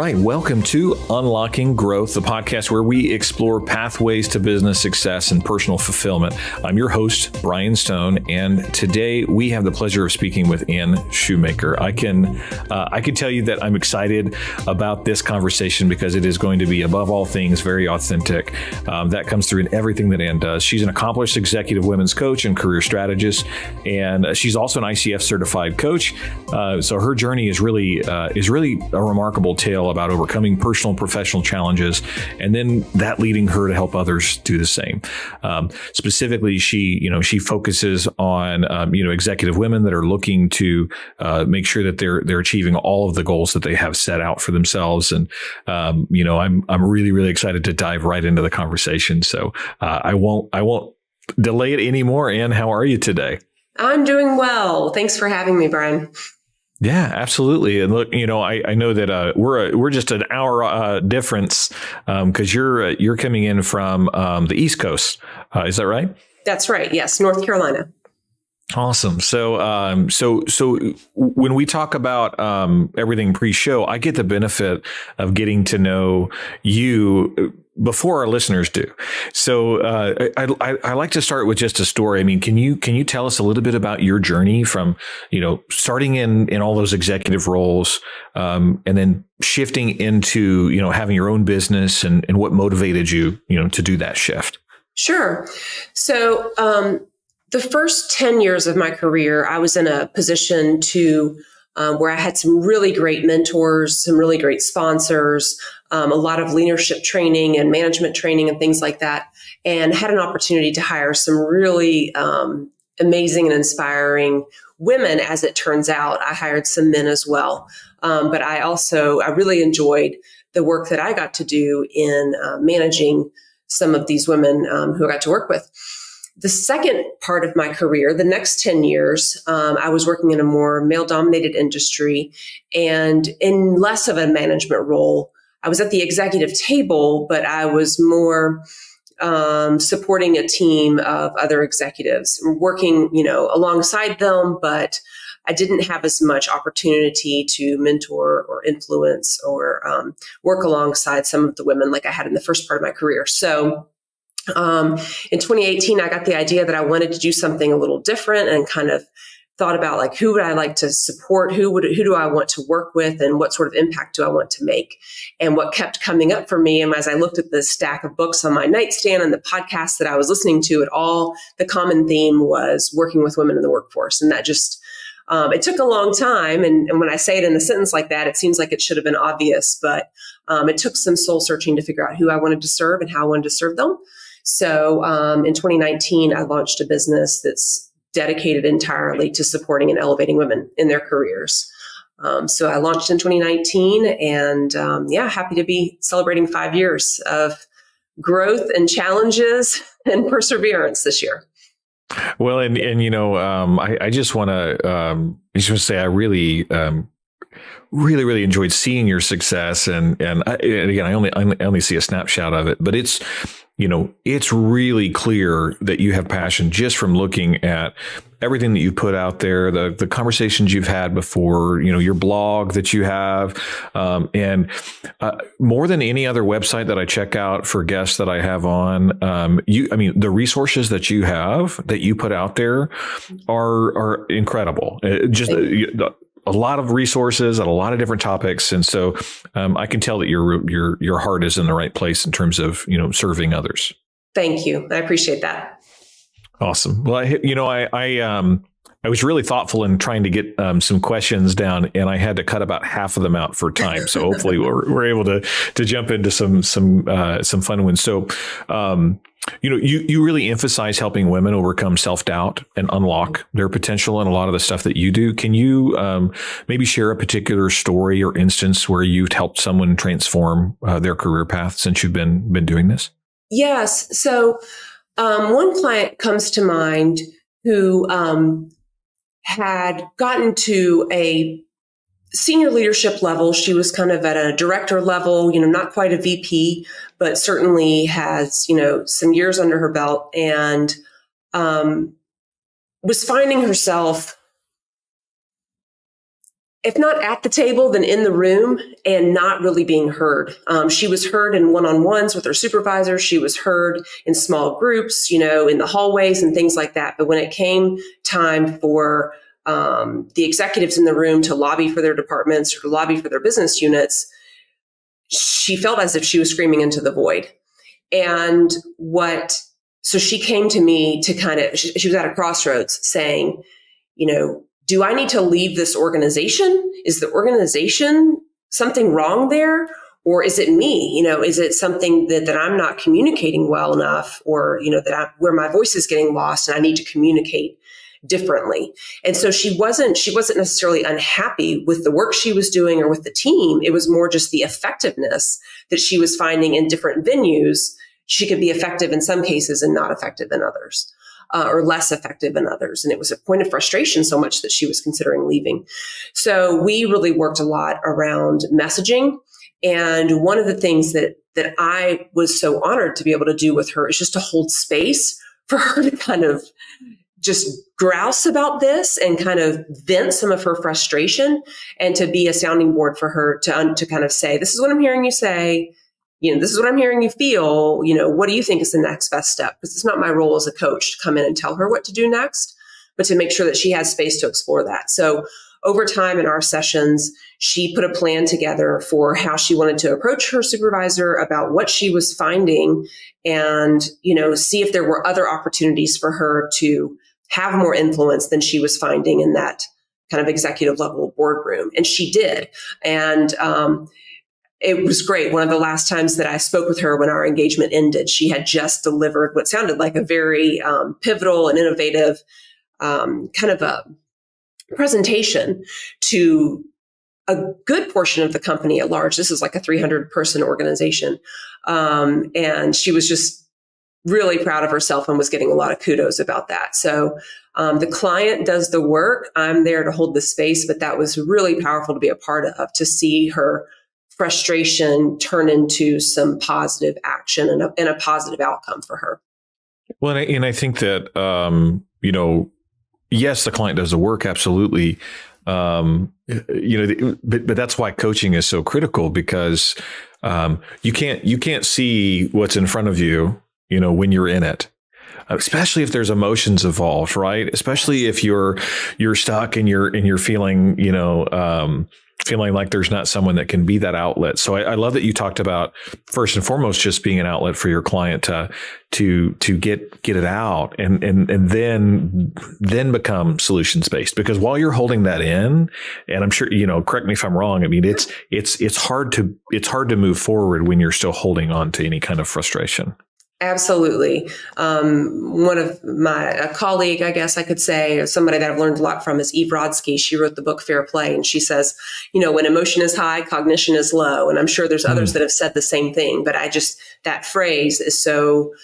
right. Welcome to Unlocking Growth, the podcast where we explore pathways to business success and personal fulfillment. I'm your host, Brian Stone, and today we have the pleasure of speaking with Ann Shoemaker. I can tell you that I'm excited about this conversation because it is going to be, above all things, very authentic. That comes through in everything that Ann does. She's an accomplished executive women's coach and career strategist, and she's also an ICF certified coach. So her journey is really a remarkable tale about overcoming personal and professional challenges, and then that leading her to help others do the same. Specifically, she focuses on executive women that are looking to make sure that they're achieving all of the goals that they have set out for themselves. And I'm really excited to dive right into the conversation. So I won't delay it anymore. Ann, how are you today? I'm doing well. Thanks for having me, Brian. Yeah, absolutely. And look, I know that we're just an hour difference because you're coming in from the East Coast. Is that right? That's right. Yes, North Carolina. Awesome. So when we talk about everything pre-show, I get the benefit of getting to know you before our listeners do. So I like to start with just a story. I mean, can you tell us a little bit about your journey from, starting in all those executive roles, and then shifting into, having your own business and what motivated you, to do that shift? Sure. So the first 10 years of my career, I was in a position to where I had some really great mentors, some really great sponsors, a lot of leadership training and management training and things like that, and had an opportunity to hire some really amazing and inspiring women. As it turns out, I hired some men as well. But I really enjoyed the work that I got to do in managing some of these women who I got to work with. The second part of my career, the next 10 years, I was working in a more male-dominated industry and in less of a management role. I was at the executive table, but I was more supporting a team of other executives, working, alongside them, but I didn't have as much opportunity to mentor or influence or work alongside some of the women like I had in the first part of my career. So in 2018, I got the idea that I wanted to do something a little different and kind of thought about like, who would I like to support? Who do I want to work with? And what sort of impact do I want to make? And what kept coming up for me, and as I looked at the stack of books on my nightstand and the podcasts that I was listening to, the common theme was working with women in the workforce. And that just, it took a long time. And when I say it in a sentence like that, it seems like it should have been obvious, but it took some soul searching to figure out who I wanted to serve and how I wanted to serve them. So in 2019, I launched a business that's dedicated entirely to supporting and elevating women in their careers. So I launched in 2019 and happy to be celebrating 5 years of growth and challenges and perseverance this year. Well, I just want to say I really enjoyed seeing your success, and again, I only see a snapshot of it, but it's really clear that you have passion just from looking at everything that you put out there, the conversations you've had before, your blog that you have, and more than any other website that I check out for guests that I have on, the resources that you have that you put out there are incredible. A lot of resources on a lot of different topics. And so I can tell that your heart is in the right place in terms of, serving others. Thank you. I appreciate that. Awesome. Well, I was really thoughtful in trying to get some questions down, and I had to cut about half of them out for time. So hopefully we're able to jump into some fun ones. So, you really emphasize helping women overcome self-doubt and unlock their potential in a lot of the stuff that you do. Can you maybe share a particular story or instance where you've helped someone transform their career path since you've been doing this? Yes. So one client comes to mind who had gotten to a senior leadership level. She was kind of at a director level, not quite a VP, but certainly has, some years under her belt, and was finding herself if not at the table, then in the room and not really being heard. She was heard in one-on-ones with her supervisor. She was heard in small groups, in the hallways and things like that. But when it came time for the executives in the room to lobby for their departments or to lobby for their business units, she felt as if she was screaming into the void. So she came to me to she was at a crossroads saying, do I need to leave this organization? Is the organization something wrong there? Or is it me? Is it something that I'm not communicating well enough, or, where my voice is getting lost and I need to communicate differently? And so she wasn't necessarily unhappy with the work she was doing or with the team. It was more just the effectiveness that she was finding in different venues. She could be effective in some cases and not effective in others. Or less effective in others. And it was a point of frustration so much that she was considering leaving. So we really worked a lot around messaging. And one of the things that I was so honored to be able to do with her is just to hold space for her to kind of just grouse about this and kind of vent some of her frustration, and to be a sounding board for her to kind of say, this is what I'm hearing you say. This is what I'm hearing you feel. What do you think is the next best step? Because it's not my role as a coach to come in and tell her what to do next, but to make sure that she has space to explore that. So over time in our sessions, she put a plan together for how she wanted to approach her supervisor about what she was finding, and, see if there were other opportunities for her to have more influence than she was finding in that kind of executive level boardroom. And she did. And, it was great. One of the last times that I spoke with her when our engagement ended, she had just delivered what sounded like a very pivotal and innovative kind of a presentation to a good portion of the company at large. This is like a 300-person organization. And she was just really proud of herself and was getting a lot of kudos about that. So the client does the work. I'm there to hold the space, but that was really powerful to be a part of, to see her frustration turn into some positive action and a positive outcome for her. Well, and I think that, yes, the client does the work. Absolutely. But that's why coaching is so critical, because you can't see what's in front of you, when you're in it. Especially if there's emotions involved, right? Especially if you're stuck and you're feeling, feeling like there's not someone that can be that outlet. So I love that you talked about, first and foremost, just being an outlet for your client to get it out, and then become solutions based. Because while you're holding that in, and I'm sure, correct me if I'm wrong, I mean, it's hard to move forward when you're still holding on to any kind of frustration. Absolutely. One of a colleague, I guess I could say, or somebody that I've learned a lot from, is Eve Rodsky. She wrote the book Fair Play, and she says, when emotion is high, cognition is low. And I'm sure there's others that have said the same thing, but that phrase is so,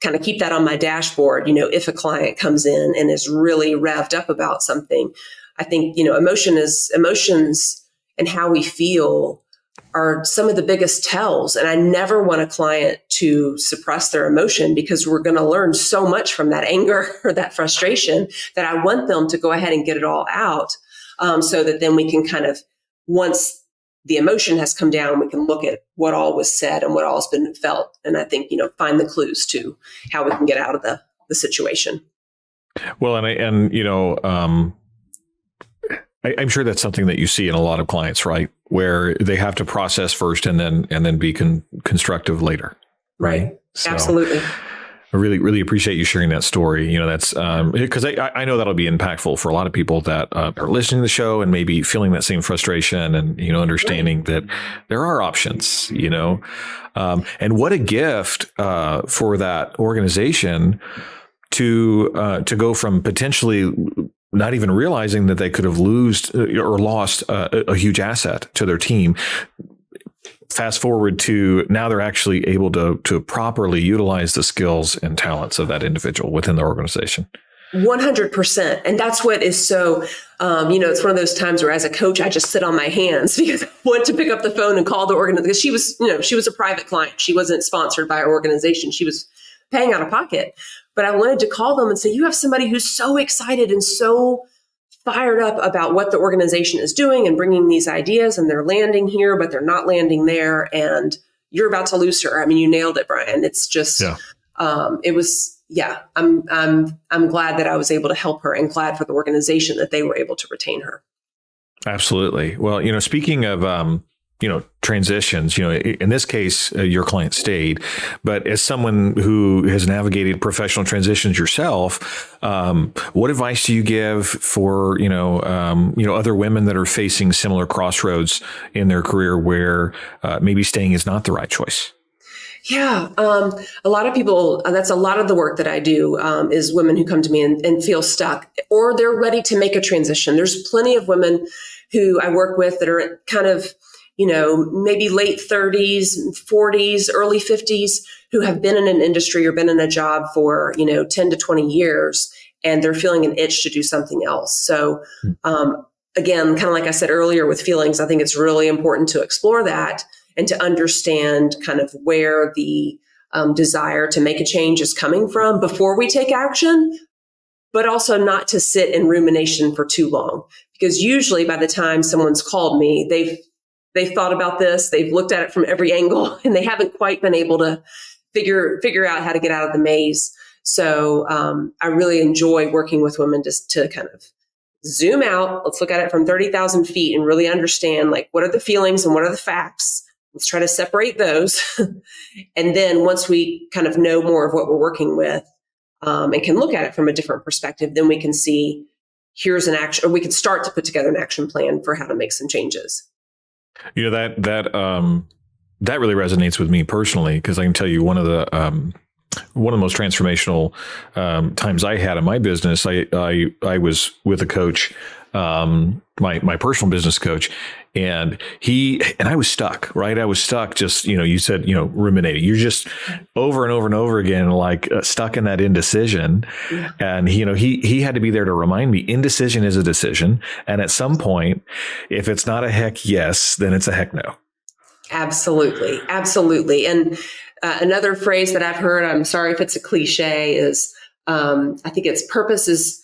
kind of keep that on my dashboard. If a client comes in and is really revved up about something, I think, emotions and how we feel are some of the biggest tells. And I never want a client to suppress their emotion, because we're going to learn so much from that anger or that frustration, that I want them to go ahead and get it all out, so that then we can kind of, once the emotion has come down, we can look at what all was said and what all has been felt. And I think, find the clues to how we can get out of the situation. Well, I'm sure that's something that you see in a lot of clients, right? Where they have to process first and then be constructive later. Right. So absolutely. I really, really appreciate you sharing that story. That's because I know that'll be impactful for a lot of people that are listening to the show and maybe feeling that same frustration, and, understanding that there are options, and what a gift for that organization to go from potentially not even realizing that they could have lost a huge asset to their team. Fast forward to now, they're actually able to properly utilize the skills and talents of that individual within the organization. 100%. And that's what is so, it's one of those times where, as a coach, I just sit on my hands, because I want to pick up the phone and call the organization. Because she was a private client. She wasn't sponsored by our organization. She was paying out of pocket. But I wanted to call them and say, you have somebody who's so excited and so fired up about what the organization is doing and bringing these ideas, and they're landing here, but they're not landing there. And you're about to lose her. I mean, you nailed it, Brian. It's just, it was, I'm glad that I was able to help her, and glad for the organization that they were able to retain her. Absolutely. Well, speaking of, transitions, in this case, your client stayed, but as someone who has navigated professional transitions yourself, what advice do you give for, other women that are facing similar crossroads in their career where maybe staying is not the right choice? Yeah. A lot of people, that's a lot of the work that I do, is women who come to me and feel stuck, or they're ready to make a transition. There's plenty of women who I work with that are kind of, maybe late 30s, 40s, early 50s, who have been in an industry or been in a job for, 10 to 20 years, and they're feeling an itch to do something else. So, again, kind of like I said earlier with feelings, I think it's really important to explore that and to understand kind of where the desire to make a change is coming from before we take action, but also not to sit in rumination for too long. Because usually by the time someone's called me, they've thought about this, they've looked at it from every angle, and they haven't quite been able to figure out how to get out of the maze. So I really enjoy working with women just to kind of zoom out. Let's look at it from 30,000 feet and really understand, like, what are the feelings and what are the facts? Let's try to separate those. And then once we kind of know more of what we're working with, and can look at it from a different perspective, then we can see here's an action, or we can start to put together an action plan for how to make some changes. That really resonates with me personally, because I can tell you one of the most transformational times I had in my business. I was with a coach, my personal business coach, and I was stuck, right? I was stuck just, you said, ruminating. You're just over and over and over again, like stuck in that indecision. Yeah. And, he had to be there to remind me indecision is a decision. And at some point, if it's not a heck yes, then it's a heck no. Absolutely. Absolutely. And another phrase that I've heard, I'm sorry if it's a cliche, is I think it's purpose is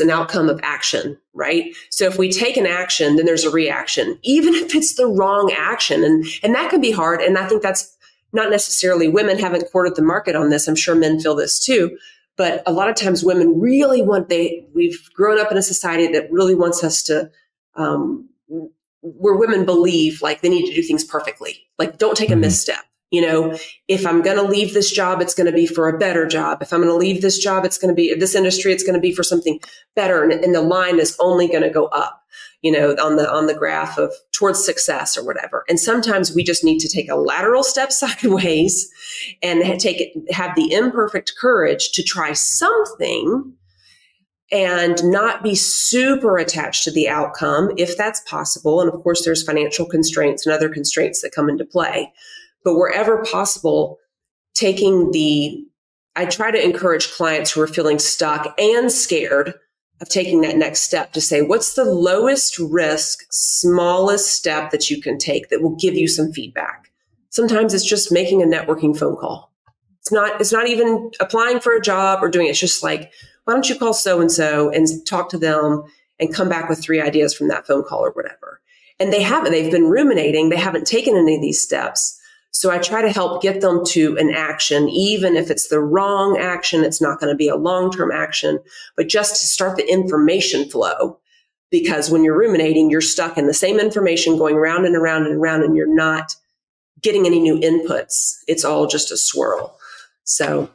an outcome of action, right? So if we take an action, then there's a reaction, even if it's the wrong action. And that can be hard. And I think that's not necessarily, women haven't cornered the market on this. I'm sure men feel this too. But a lot of times women really we've grown up in a society that really wants us to, where women believe like they need to do things perfectly. Like, don't take a misstep. If I'm going to leave this job, it's going to be for a better job. If I'm going to leave this job, it's going to be this industry, it's going to be for something better. And the line is only going to go up, on the graph of towards success or whatever. And sometimes we just need to take a lateral step sideways and have the imperfect courage to try something and not be super attached to the outcome, if that's possible. And of course, there's financial constraints and other constraints that come into play. But wherever possible, I try to encourage clients who are feeling stuck and scared of taking that next step to say, what's the lowest risk, smallest step that you can take that will give you some feedback? Sometimes it's just making a networking phone call. It's not even applying for a job or doing it. It's just like, why don't you call so-and-so and talk to them and come back with 3 ideas from that phone call or whatever. And they've been ruminating. They haven't taken any of these steps. So I try to help get them to an action, even if it's the wrong action. It's not going to be a long-term action, but just to start the information flow. Because when you're ruminating, you're stuck in the same information going round and around and around, and you're not getting any new inputs. It's all just a swirl. So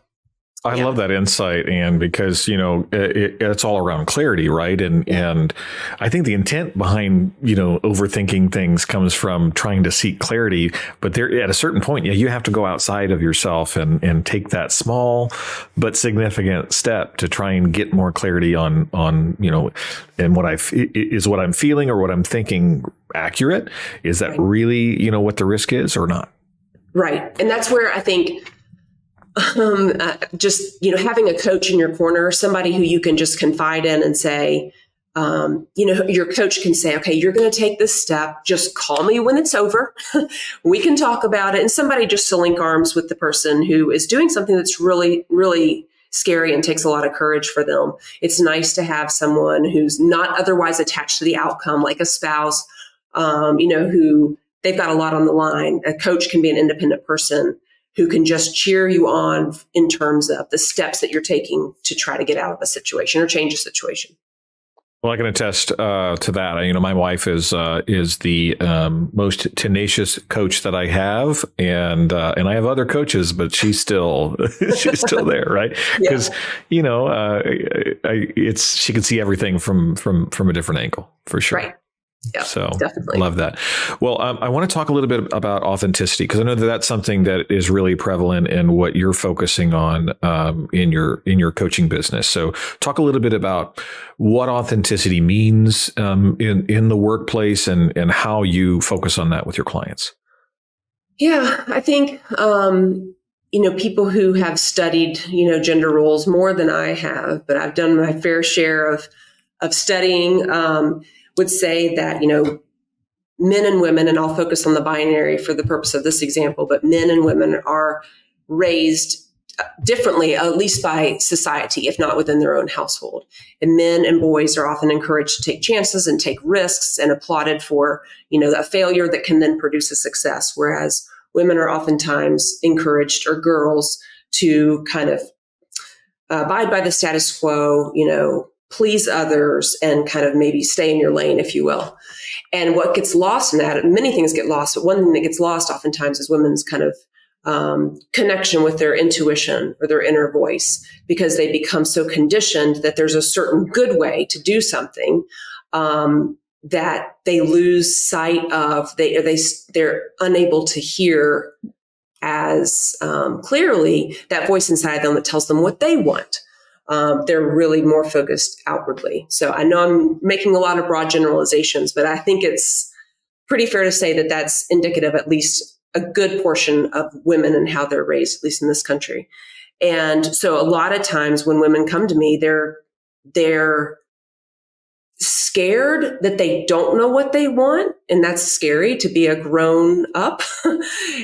I love that insight, Anne, because, it's all around clarity, right? And I think the intent behind, overthinking things comes from trying to seek clarity. But there, at a certain point, you have to go outside of yourself and take that small but significant step to try and get more clarity on and is what I'm feeling or what I'm thinking accurate? Is that really, what the risk is or not? Right. And that's where I think having a coach in your corner, somebody who you can just confide in and say, your coach can say, okay, you're going to take this step. Just call me when it's over. We can talk about it. And somebody just to link arms with the person who is doing something that's really, really scary and takes a lot of courage for them. It's nice to have someone who's not otherwise attached to the outcome, like a spouse, who they've got a lot on the line. A coach can be an independent person who can just cheer you on in terms of the steps that you're taking to try to get out of a situation or change a situation. Well, I can attest to that. My wife is the most tenacious coach that I have, and I have other coaches, but she's still there, right? Because she can see everything from a different angle, for sure. Right. Yeah, so definitely. Love that. Well, I want to talk a little bit about authenticity, because I know that that's something that is really prevalent in what you're focusing on in your coaching business. So talk a little bit about what authenticity means in the workplace and how you focus on that with your clients. Yeah, I think, people who have studied, gender roles more than I have, but I've done my fair share of studying, would say that, men and women, and I'll focus on the binary for the purpose of this example, but men and women are raised differently, at least by society, if not within their own household. And men and boys are often encouraged to take chances and take risks and applauded for, a failure that can then produce a success. Whereas women are oftentimes encouraged, or girls, to kind of abide by the status quo, please others, and kind of maybe stay in your lane, if you will. And what gets lost in that, many things get lost, but one thing that gets lost oftentimes is women's kind of connection with their intuition or their inner voice, because they become so conditioned that there's a certain good way to do something that they lose sight of. They're unable to hear as clearly that voice inside them that tells them what they want. They're really more focused outwardly. So I know I'm making a lot of broad generalizations, but I think it's pretty fair to say that that's indicative, at least a good portion of women and how they're raised, at least in this country. And so a lot of times when women come to me, they're scared that they don't know what they want. And that's scary to be a grown up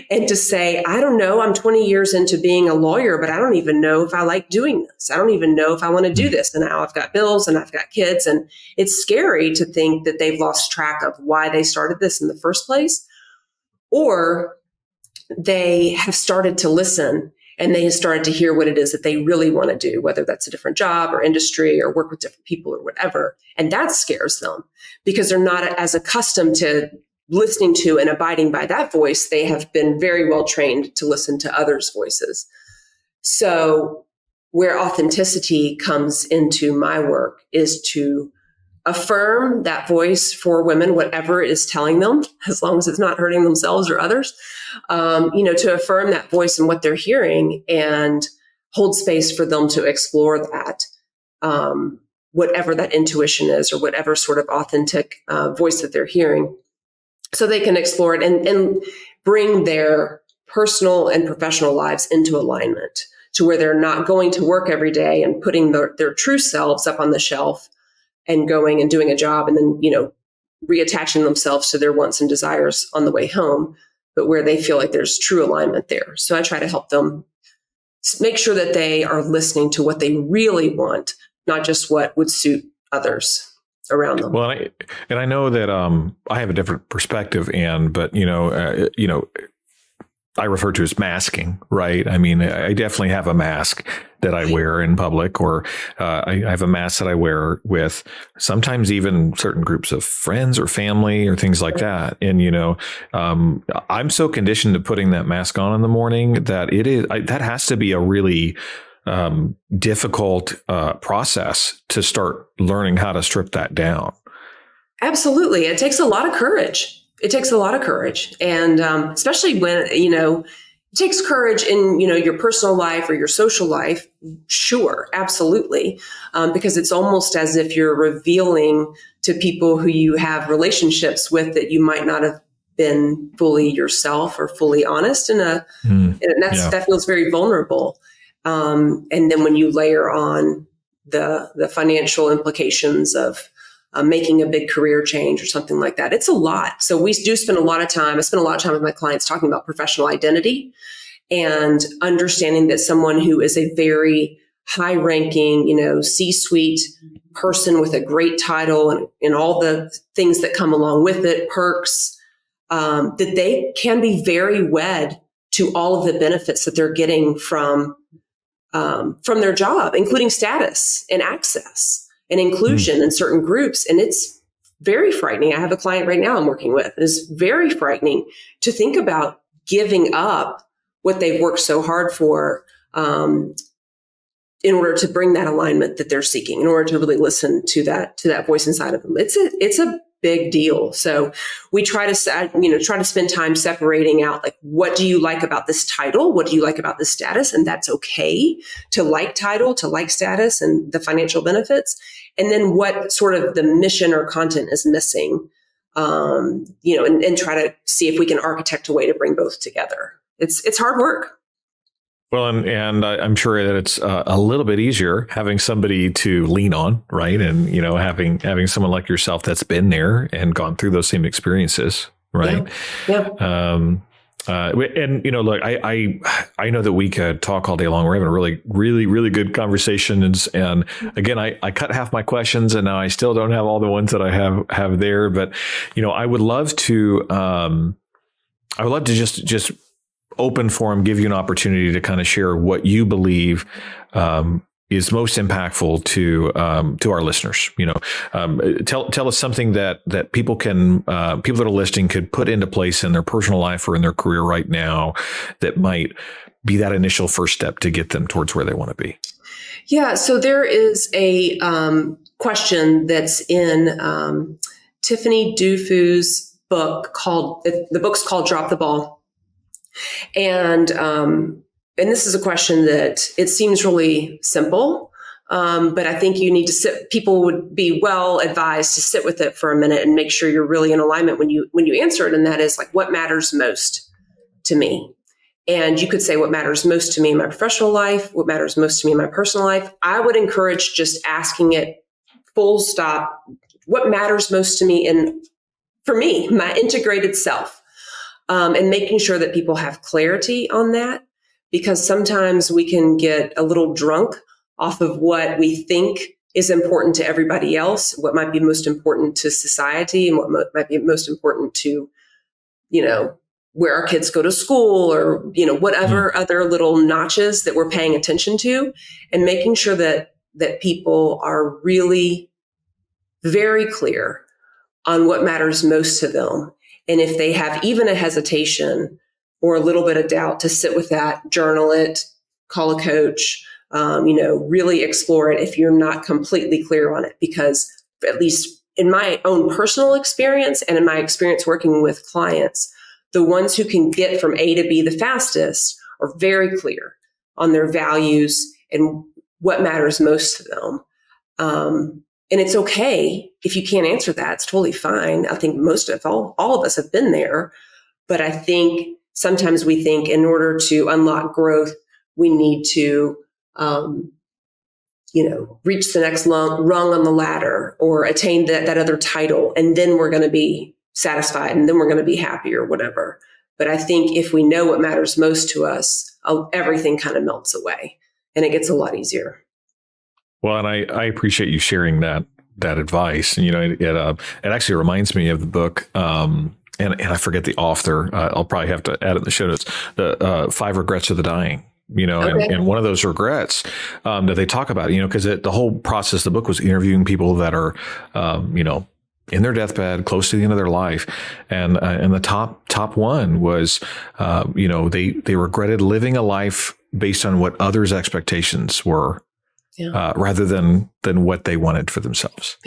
and to say, I don't know, I'm 20 years into being a lawyer, but I don't even know if I like doing this. I don't even know if I want to do this. And now I've got bills and I've got kids. And it's scary to think that they've lost track of why they started this in the first place. Or they have started to listen and they have started to hear what it is that they really want to do, whether that's a different job or industry or work with different people or whatever. And that scares them because they're not as accustomed to listening to and abiding by that voice. They have been very well trained to listen to others' voices. So where authenticity comes into my work is to affirm that voice for women, whatever it is telling them, as long as it's not hurting themselves or others, to affirm that voice and what they're hearing and hold space for them to explore that, whatever that intuition is or whatever sort of authentic voice that they're hearing, so they can explore it and bring their personal and professional lives into alignment to where they're not going to work every day and putting their true selves up on the shelf and going and doing a job and then, reattaching themselves to their wants and desires on the way home, but where they feel like there's true alignment there. So I try to help them make sure that they are listening to what they really want, not just what would suit others around them. Well, and I know that I have a different perspective, but I refer to as masking, right? I mean, I definitely have a mask that I wear in public, or I have a mask that I wear with sometimes even certain groups of friends or family or things like that. And, I'm so conditioned to putting that mask on in the morning that that has to be a really difficult process to start learning how to strip that down. Absolutely. It takes a lot of courage. And especially when, it takes courage in, your personal life or your social life. Sure, absolutely. Because it's almost as if you're revealing to people who you have relationships with that you might not have been fully yourself or fully honest that feels very vulnerable. And then when you layer on the financial implications of making a big career change or something like that, it's a lot. So we do spend a lot of time. I spend a lot of time with my clients talking about professional identity and understanding that someone who is a very high ranking, C-suite person with a great title and all the things that come along with it, perks, that they can be very wed to all of the benefits that they're getting from their job, including status and access and inclusion in certain groups. And it's very frightening. I have a client right now I'm working with. It's very frightening to think about giving up what they've worked so hard for in order to bring that alignment that they're seeking, in order to really listen to that voice inside of them. It's a big deal. So we try to spend time separating out, like, what do you like about this title? What do you like about this status? And that's okay to like title, to like status and the financial benefits. And then what sort of the mission or content is missing, and try to see if we can architect a way to bring both together. It's hard work. Well, and I'm sure that it's a little bit easier having somebody to lean on, right? And, having someone like yourself that's been there and gone through those same experiences, right? Yeah. Look, I know that we could talk all day long. We're having a really, really, really good conversation. And again, I cut half my questions and now I still don't have all the ones that I have there. But, I would love to just open forum, give you an opportunity to kind of share what you believe is most impactful to our listeners. Tell us something that people that are listening could put into place in their personal life or in their career right now that might be that initial first step to get them towards where they want to be. Yeah. So there is a question that's in Tiffany Dufu's book the book's called Drop the Ball. And this is a question that it seems really simple, but I think people would be well advised to sit with it for a minute and make sure you're really in alignment when you answer it. And that is, like, what matters most to me? And you could say, what matters most to me in my professional life? What matters most to me in my personal life? I would encourage just asking it full stop. What matters most to me for me, my integrated self? And making sure that people have clarity on that, because sometimes we can get a little drunk off of what we think is important to everybody else, what might be most important to society, and what might be most important to, where our kids go to school, or, whatever other little notches that we're paying attention to, and making sure that people are really very clear on what matters most to them. And if they have even a hesitation or a little bit of doubt, to sit with that, journal it, call a coach, really explore it if you're not completely clear on it. Because at least in my own personal experience and in my experience working with clients, the ones who can get from A to B the fastest are very clear on their values and what matters most to them. And it's okay if you can't answer that. It's totally fine. I think all of us have been there. But I think sometimes we think in order to unlock growth, we need to, reach the next rung on the ladder or attain that other title. And then we're going to be satisfied and then we're going to be happy or whatever. But I think if we know what matters most to us, everything kind of melts away and it gets a lot easier. Well, and I appreciate you sharing that advice. And, it actually reminds me of the book, and I forget the author. I'll probably have to add it in the show notes, the 5 Regrets of the Dying, okay. and one of those regrets that they talk about, because the whole process, the book was interviewing people that are, in their deathbed, close to the end of their life. And the top one was, they regretted living a life based on what others' expectations were. Yeah. Rather than what they wanted for themselves.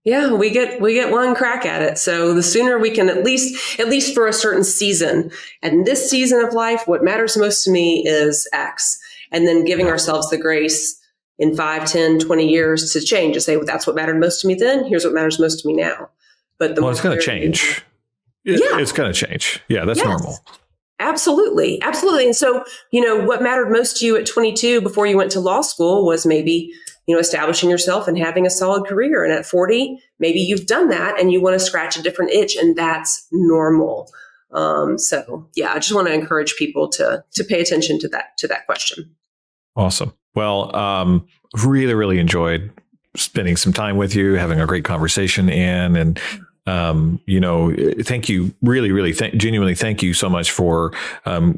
Yeah, we get one crack at it. So the sooner we can, at least for a certain season, and this season of life, what matters most to me is X, and then giving ourselves the grace in 5, 10, 20 years to change, to say, well, that's what mattered most to me then. Here's what matters most to me now. But it's going to change. It's going to change. Yeah, that's normal. Absolutely. Absolutely. And so, what mattered most to you at 22 before you went to law school was maybe, establishing yourself and having a solid career. And at 40, maybe you've done that and you want to scratch a different itch, and that's normal. I just want to encourage people to pay attention to that question. Awesome. Well, really, really enjoyed spending some time with you, having a great conversation, Ann. And, thank you, genuinely thank you so much for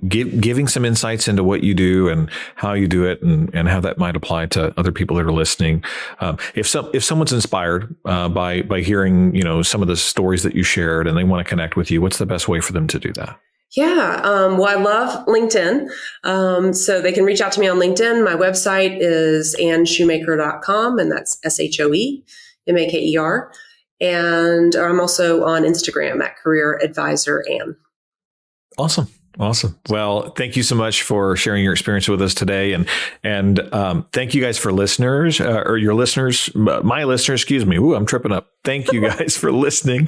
giving some insights into what you do and how you do it, and how that might apply to other people that are listening. If someone's inspired by hearing, some of the stories that you shared, and they want to connect with you, what's the best way for them to do that? Yeah. Well, I love LinkedIn. So they can reach out to me on LinkedIn. My website is annshoemaker.com, and that's SHOEMAKER. And I'm also on Instagram at Career Advisor Ann. Awesome. Well, thank you so much for sharing your experience with us today, and thank you guys for my listeners. Excuse me. Ooh, I'm tripping up. Thank you guys for listening.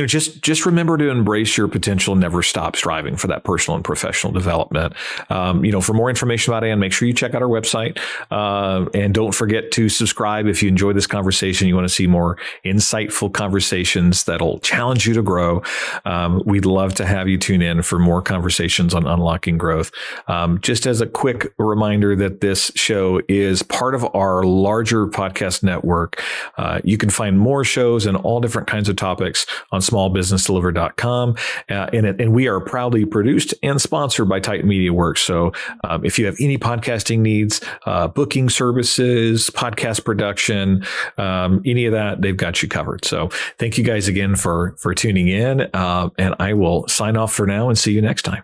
Just remember to embrace your potential. Never stop striving for that personal and professional development. For more information about Ann, make sure you check out our website. And don't forget to subscribe if you enjoy this conversation. You want to see more insightful conversations that'll challenge you to grow. We'd love to have you tune in for more conversations on unlocking growth. Just as a quick reminder that this show is part of our larger podcast network. You can find more shows and all different kinds of topics on smallbusinessdeliver.com. And we are proudly produced and sponsored by Titan Media Works. So if you have any podcasting needs, booking services, podcast production, any of that, they've got you covered. So thank you guys again for tuning in. And I will sign off for now and see you next time.